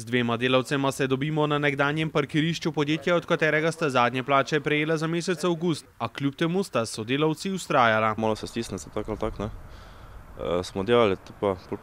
Z dvema delavcema se dobimo na nekdanjem parkirišču podjetja, od katerega sta zadnje plače prejela za mesec avgust, a kljub temu sta sodelavci vztrajala. Malo se stisne se tako ali tako, ne. Smo delali, tu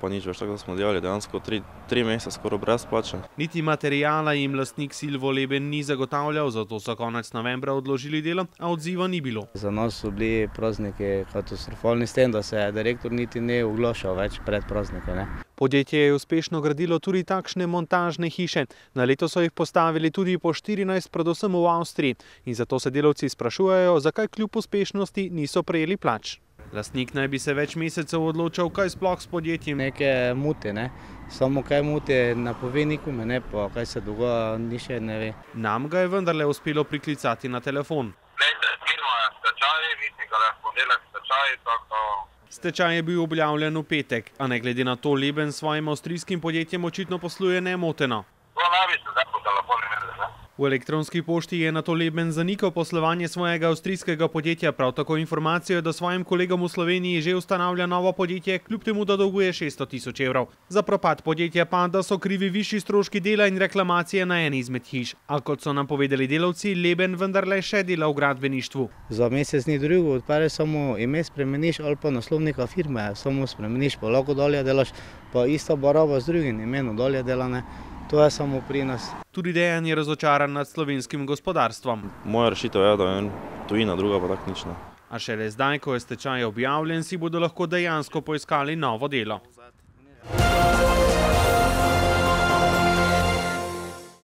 pa nič več, tako da smo delali dejansko 3 mesece skoraj brez plače. Niti materijala jim lastnik Silvo Leben ni zagotavljal, zato so konec novembra odložili delo, a odziva ni bilo. Za nas so bili prazniki katastrofalni s tem, da se je direktor niti ne oglašal več pred praznike, ne. Podjetje je uspešno gradilo tudi takšne montažne hiše. Na leto so jih postavili tudi po 14, predvsem v Avstriji. In zato se delavci sprašujejo, zakaj kljub uspešnosti niso prejeli plač. Lastnik naj bi se več mesecev odločal, kaj sploh s podjetjem. Neke mute, ne. Samo kaj mute ne pove nikome, ne, pa kaj se dogaja, ni še ne ve. Nam ga je vendarle uspelo priklicati na telefon. Glejte, firma je stečaj, mislim, da je v ponedeljek stečaj, tako. Stečaj je bil objavljen v petek, a ne glede na to Leben s svojim avstrijskim podjetjem očitno posluje nemoteno. To ne bi se zdaj po telefonu imeli, ne? V elektronski pošti je nato Leben zanikal poslovanje svojega avstrijskega podjetja, prav tako informacijo, da svojim kolegom v Sloveniji že ustanavlja novo podjetje, kljub temu, da dolguje 600 000 evrov. Za propad podjetja pa, da so krivi višji stroški dela in reklamacije na eni izmed hiš. A kot so nam povedali delavci, Leben vendarle še dela v gradbeništvu. Za mesec ni drugo, odpereš samo ime spremeniš ali pa naslovnika firme, samo spremeniš, pa lahko dalje delaš, pa ista baraba z drugim imenom dalje dela, ne. To je samo pri nas. Tudi Dejan je razočaran nad slovenskim gospodarstvom. Moja rešitev je, da je tujina, druga pa tako nič ne. A šele zdaj, ko je stečaj objavljen, si bodo lahko dejansko poiskali novo delo.